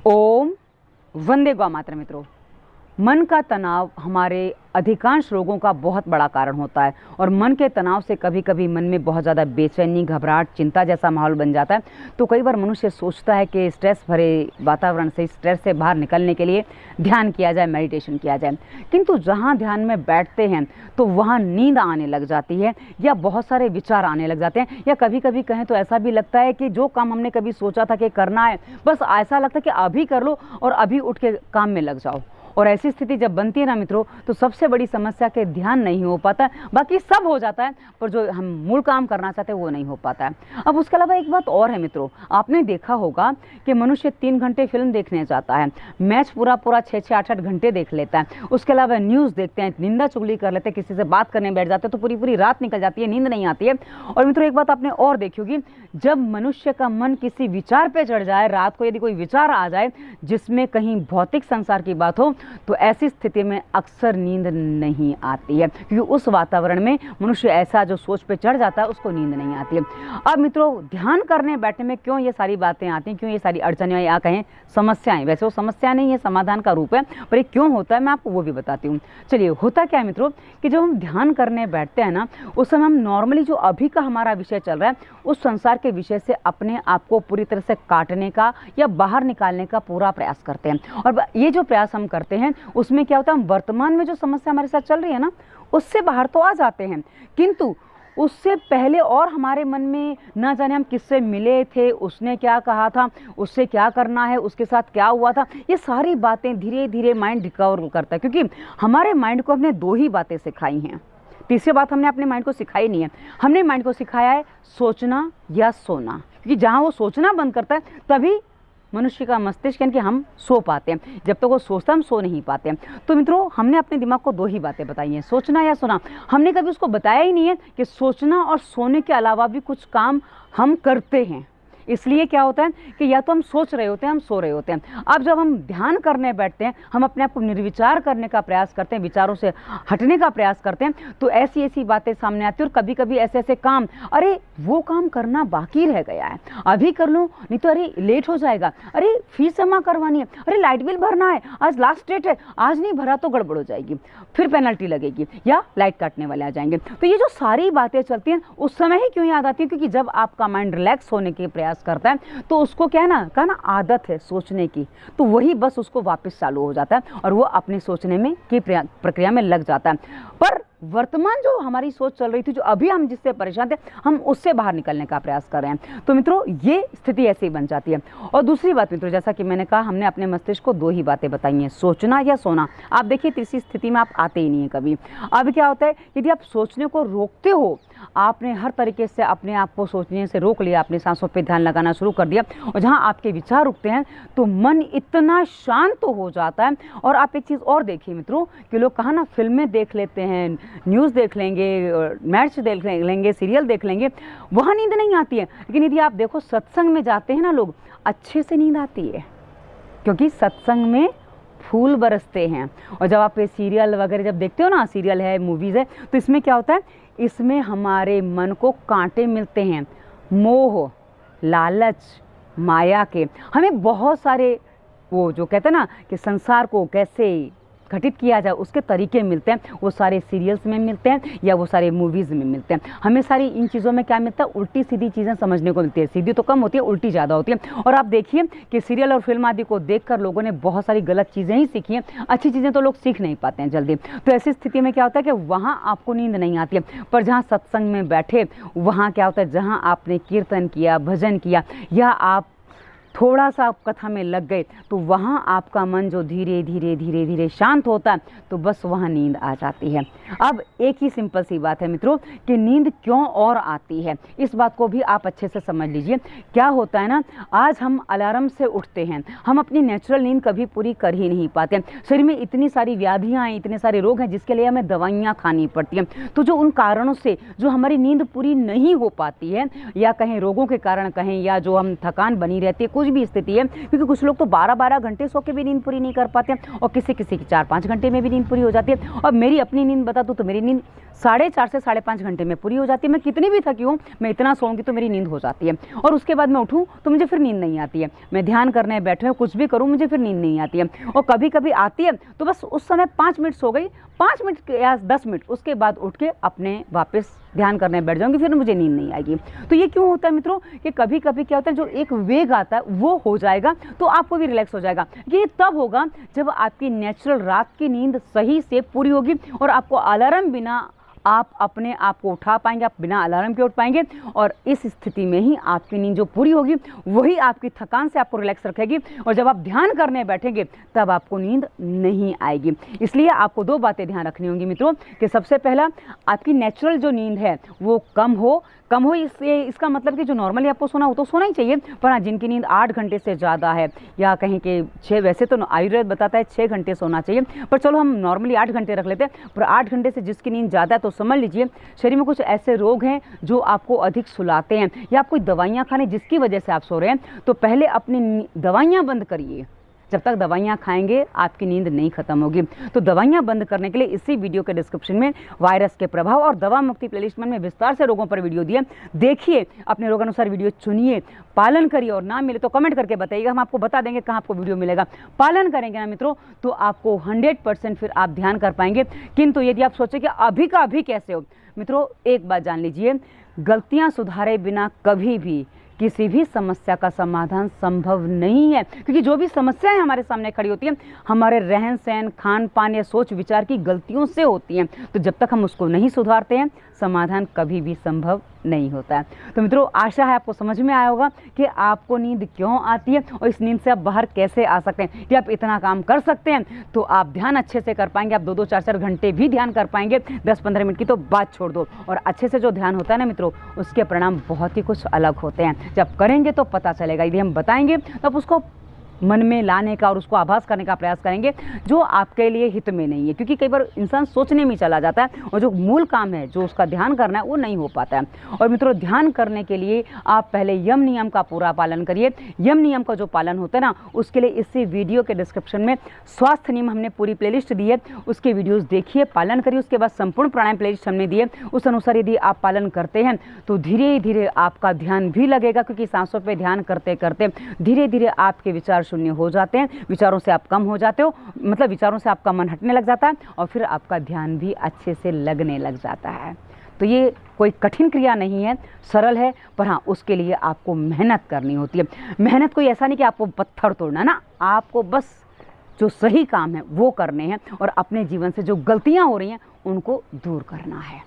ओम वंदे गौ मातरम। मित्रों, मन का तनाव हमारे अधिकांश रोगों का बहुत बड़ा कारण होता है और मन के तनाव से कभी कभी मन में बहुत ज़्यादा बेचैनी, घबराहट, चिंता जैसा माहौल बन जाता है। तो कई बार मनुष्य सोचता है कि स्ट्रेस भरे वातावरण से, स्ट्रेस से बाहर निकलने के लिए ध्यान किया जाए, मेडिटेशन किया जाए। किंतु जहाँ ध्यान में बैठते हैं तो वहाँ नींद आने लग जाती है या बहुत सारे विचार आने लग जाते हैं, या कभी कभी कहें तो ऐसा भी लगता है कि जो काम हमने कभी सोचा था कि करना है, बस ऐसा लगता है कि अभी कर लो और अभी उठ के काम में लग जाओ। और ऐसी स्थिति जब बनती है ना मित्रों, तो सबसे बड़ी समस्या के ध्यान नहीं हो पाता है। बाकी सब हो जाता है पर जो हम मूल काम करना चाहते हैं वो नहीं हो पाता है। अब उसके अलावा एक बात और है मित्रों, आपने देखा होगा कि मनुष्य 3 घंटे फिल्म देखने जाता है, मैच पूरा 6-6, 8-8 घंटे देख लेता है, उसके अलावा न्यूज़ देखते हैं, निंदा चुगली कर लेते हैं, किसी से बात करने बैठ जाते हैं तो पूरी रात निकल जाती है, नींद नहीं आती है। और मित्रों एक बात आपने और देखी होगी, जब मनुष्य का मन किसी विचार पर चढ़ जाए, रात को यदि कोई विचार आ जाए जिसमें कहीं भौतिक संसार की बात हो, तो ऐसी स्थिति में अक्सर नींद नहीं आती है, क्योंकि उस वातावरण में मनुष्य ऐसा जो सोच पे चढ़ जाता है उसको नींद नहीं आती है। अब मित्रों, ध्यान करने बैठने में क्यों ये सारी बातें आती हैं, क्यों ये सारी अड़चनें या कहें समस्याएं, वैसे वो समस्या नहीं है, समाधान का रूप है, पर ये क्यों होता है मैं आपको वो भी बताती हूँ। चलिए, होता क्या है मित्रों कि जब हम ध्यान करने बैठते हैं ना, उस समय हम नॉर्मली जो अभी का हमारा विषय चल रहा है उस संसार के विषय से अपने आप को पूरी तरह से काटने का या बाहर निकालने का पूरा प्रयास करते हैं। और ये जो प्रयास हम करते हैं उसमें क्या होता है, हम वर्तमान में जो समस्या हमारे साथ चल रही है ना उससे बाहर तो आ जाते हैं, किंतु उससे पहले और हमारे मन में ना जाने हम किससे मिले थे, उसने क्या कहा था, उससे क्या करना है, उसके साथ क्या हुआ था, ये सारी बातें धीरे धीरे माइंड रिकवर करता है। क्योंकि हमारे माइंड को हमने 2 ही बातें सिखाई हैं, तीसरी बात हमने अपने माइंड को सिखाई नहीं है। हमने माइंड को सिखाया है सोचना या सोना, क्योंकि जहाँ वो सोचना बंद करता है तभी मनुष्य का मस्तिष्क यानी कि हम सो पाते हैं, जब तक वो सोचता हम सो नहीं पाते हैं। तो मित्रों, हमने अपने दिमाग को 2 ही बातें बताई हैं, सोचना या सोना। हमने कभी उसको बताया ही नहीं है कि सोचना और सोने के अलावा भी कुछ काम हम करते हैं। इसलिए क्या होता है कि या तो हम सोच रहे होते हैं, हम सो रहे होते हैं। अब जब हम ध्यान करने बैठते हैं, हम अपने आप को निर्विचार करने का प्रयास करते हैं, विचारों से हटने का प्रयास करते हैं, तो ऐसी ऐसी बातें सामने आती हैं। और कभी कभी ऐसे ऐसे काम, अरे वो काम करना बाकी रह गया है, अभी कर लो, नहीं तो अरे लेट हो जाएगा, अरे फीस जमा करवानी है, अरे लाइट बिल भरना है, आज लास्ट डेट है, आज नहीं भरा तो गड़बड़ हो जाएगी, फिर पेनल्टी लगेगी या लाइट काटने वाले आ जाएंगे। तो ये जो सारी बातें चलती हैं उस समय ही क्यों याद आती है, क्योंकि जब आपका माइंड रिलैक्स होने के प्रयास करता है तो उसको क्या है ना, कहा ना आदत है सोचने की, तो वही बस उसको वापस चालू हो जाता है और वो अपने सोचने में की प्रक्रिया में लग जाता है। पर वर्तमान जो हमारी सोच चल रही थी, जो अभी हम जिससे परेशान थे, हम उससे बाहर निकलने का प्रयास कर रहे हैं। तो मित्रों, ये स्थिति ऐसे ही बन जाती है। और दूसरी बात मित्रों, जैसा कि मैंने कहा, हमने अपने मस्तिष्क को 2 ही बातें बताई हैं, सोचना या सोना। आप देखिए, तीसरी स्थिति में आप आते ही नहीं है कभी। अब क्या होता है, यदि आप सोचने को रोकते हो, आपने हर तरीके से अपने आप को सोचने से रोक लिया, अपनी सांसों पर ध्यान लगाना शुरू कर दिया, और जहाँ आपके विचार रुकते हैं तो मन इतना शांत हो जाता है। और आप एक चीज़ और देखिए मित्रों, कि लोग कहा ना फिल्में देख लेते हैं, न्यूज़ देख लेंगे, मैच देख लेंगे, सीरियल देख लेंगे, वहाँ नींद नहीं आती है। लेकिन यदि आप देखो, सत्संग में जाते हैं ना लोग, अच्छे से नींद आती है, क्योंकि सत्संग में फूल बरसते हैं। और जब आप ये सीरियल वगैरह जब देखते हो ना, सीरियल है, मूवीज़ है, तो इसमें क्या होता है, इसमें हमारे मन को कांटे मिलते हैं, मोह, लालच, माया के। हमें बहुत सारे वो जो कहते हैं ना कि संसार को कैसे घटित किया जाए उसके तरीके मिलते हैं, वो सारे सीरियल्स में मिलते हैं या वो सारे मूवीज़ में मिलते हैं। हमें सारी इन चीज़ों में क्या मिलता है, उल्टी सीधी चीज़ें समझने को मिलती है। सीधी तो कम होती है, उल्टी ज़्यादा होती है। और आप देखिए कि सीरियल और फिल्म आदि को देखकर लोगों ने बहुत सारी गलत चीज़ें ही सीखी हैं, अच्छी चीज़ें तो लोग सीख नहीं पाते हैं जल्दी। तो ऐसी स्थिति में क्या होता है कि वहाँ आपको नींद नहीं आती है। पर जहाँ सत्संग में बैठे, वहाँ क्या होता है, जहाँ आपने कीर्तन किया, भजन किया, या आप थोड़ा सा कथा में लग गए, तो वहाँ आपका मन जो धीरे धीरे धीरे धीरे शांत होता है, तो बस वहाँ नींद आ जाती है। अब एक ही सिंपल सी बात है मित्रों, कि नींद क्यों और आती है, इस बात को भी आप अच्छे से समझ लीजिए। क्या होता है ना, आज हम अलार्म से उठते हैं, हम अपनी नेचुरल नींद कभी पूरी कर ही नहीं पाते। शरीर में इतनी सारी व्याधियाँ हैं, इतने सारे रोग हैं, जिसके लिए हमें दवाइयाँ खानी पड़ती हैं। तो जो उन कारणों से जो हमारी नींद पूरी नहीं हो पाती है, या कहें रोगों के कारण कहें, या जो हम थकान बनी रहती है, कुछ भी स्थिति है, क्योंकि कुछ लोग तो 12-12 घंटे सो के भी नींद पूरी नहीं कर पाते हैं और किसी किसी की 4-5 घंटे में भी नींद पूरी हो जाती है। और मेरी अपनी नींद बता दूँ तो मेरी नींद 4.5 से 5.5 घंटे में पूरी हो जाती है। मैं कितनी भी थकी हूँ, मैं इतना सोऊंगी तो मेरी नींद हो जाती है और उसके बाद मैं उठूँ तो मुझे फिर नींद नहीं आती है। मैं ध्यान करने बैठे हूँ, कुछ भी करूँ, मुझे फिर नींद नहीं आती है। और कभी कभी आती है तो बस उस समय 5 मिनट सो गई, 5 मिनट या 10 मिनट, उसके बाद उठ के अपने वापस ध्यान करने बैठ जाऊंगी, फिर मुझे नींद नहीं आएगी। तो ये क्यों होता है मित्रों कि कभी कभी क्या होता है, जो एक वेग आता है वो हो जाएगा तो आपको भी रिलैक्स हो जाएगा। ये तब होगा जब आपकी नेचुरल रात की नींद सही से पूरी होगी और आपको अलार्म बिना आप अपने आप को उठा पाएंगे, आप बिना अलार्म के उठ पाएंगे। और इस स्थिति में ही आपकी नींद जो पूरी होगी वही आपकी थकान से आपको रिलैक्स रखेगी और जब आप ध्यान करने बैठेंगे तब आपको नींद नहीं आएगी। इसलिए आपको 2 बातें ध्यान रखनी होंगी मित्रों कि सबसे पहला, आपकी नेचुरल जो नींद है वो कम हो। इसका मतलब कि जो नॉर्मली आपको सोना हो तो सोना ही चाहिए, पर हाँ, जिनकी नींद 8 घंटे से ज़्यादा है या कहीं के 6, वैसे तो आयुर्वेद बताता है 6 घंटे सोना चाहिए, पर चलो हम नॉर्मली 8 घंटे रख लेते हैं। पर 8 घंटे से जिसकी नींद ज़्यादा है तो समझ लीजिए शरीर में कुछ ऐसे रोग हैं जो आपको अधिक सुलाते हैं या आप कोई दवाइयाँ खाने जिसकी वजह से आप सो रहे हैं, तो पहले अपनी दवाइयाँ बंद करिए। जब तक दवाइयाँ खाएंगे आपकी नींद नहीं खत्म होगी। तो दवाइयाँ बंद करने के लिए इसी वीडियो के डिस्क्रिप्शन में वायरस के प्रभाव और दवा मुक्ति प्लेलिस्ट में विस्तार से रोगों पर वीडियो दिए, देखिए, अपने रोगानुसार वीडियो चुनिए, पालन करिए और ना मिले तो कमेंट करके बताइएगा, हम आपको बता देंगे कहाँ आपको वीडियो मिलेगा। पालन करेंगे ना मित्रों तो आपको 100% फिर आप ध्यान कर पाएंगे। किंतु यदि आप सोचें कि अभी का अभी कैसे हो, मित्रों एक बात जान लीजिए, गलतियाँ सुधारे बिना कभी भी किसी भी समस्या का समाधान संभव नहीं है, क्योंकि जो भी समस्याएं हमारे सामने खड़ी होती हैं हमारे रहन सहन, खान पान या सोच विचार की गलतियों से होती हैं। तो जब तक हम उसको नहीं सुधारते हैं समाधान कभी भी संभव नहीं होता है। तो मित्रों आशा है आपको समझ में आया होगा कि आपको नींद क्यों आती है और इस नींद से आप बाहर कैसे आ सकते हैं। कि आप इतना काम कर सकते हैं तो आप ध्यान अच्छे से कर पाएंगे, आप 2-2, 4-4 घंटे भी ध्यान कर पाएंगे। 10-15 मिनट की तो बात छोड़ दो, और अच्छे से जो ध्यान होता है ना मित्रों उसके परिणाम बहुत ही कुछ अलग होते हैं। जब करेंगे तो पता चलेगा, यदि हम बताएंगे तब उसको मन में लाने का और उसको आभास करने का प्रयास करेंगे जो आपके लिए हित में नहीं है, क्योंकि कई बार इंसान सोचने में चला जाता है और जो मूल काम है, जो उसका ध्यान करना है, वो नहीं हो पाता है। और मित्रों ध्यान करने के लिए आप पहले यम नियम का पूरा पालन करिए। यम नियम का जो पालन होता है ना, उसके लिए इसी वीडियो के डिस्क्रिप्शन में स्वास्थ्य नियम हमने पूरी प्लेलिस्ट दी है, उसके वीडियोज़ देखिए, पालन करिए। उसके बाद संपूर्ण प्राणायाम प्लेलिस्ट हमने दी है, उस अनुसार यदि आप पालन करते हैं तो धीरे धीरे आपका ध्यान भी लगेगा, क्योंकि सांसों पर ध्यान करते करते धीरे धीरे आपके विचार शून्य हो जाते हैं, विचारों से आप कम हो जाते हो, मतलब विचारों से आपका मन हटने लग जाता है और फिर आपका ध्यान भी अच्छे से लगने लग जाता है। तो ये कोई कठिन क्रिया नहीं है, सरल है, पर हाँ उसके लिए आपको मेहनत करनी होती है। मेहनत कोई ऐसा नहीं कि आपको पत्थर तोड़ना ना, आपको बस जो सही काम है वो करने हैं और अपने जीवन से जो गलतियां हो रही हैं उनको दूर करना है।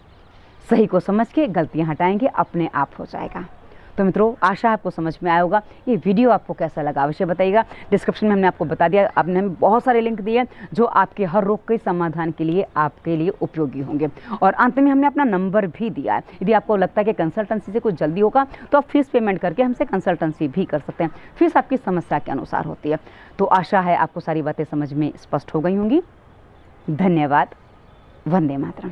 सही को समझ के गलतियां हटाएंगे, अपने आप हो जाएगा। तो मित्रों आशा आपको समझ में आया होगा। ये वीडियो आपको कैसा लगा अवश्य बताइएगा। डिस्क्रिप्शन में हमने आपको बता दिया, आपने हमें बहुत सारे लिंक दिए जो आपके हर रोग के समाधान के लिए आपके लिए उपयोगी होंगे। और अंत में हमने अपना नंबर भी दिया है, यदि आपको लगता है कि कंसल्टेंसी से कुछ जल्दी होगा तो आप फीस पेमेंट करके हमसे कंसल्टेंसी भी कर सकते हैं। फीस आपकी समस्या के अनुसार होती है। तो आशा है आपको सारी बातें समझ में स्पष्ट हो गई होंगी। धन्यवाद। वंदे मातरम।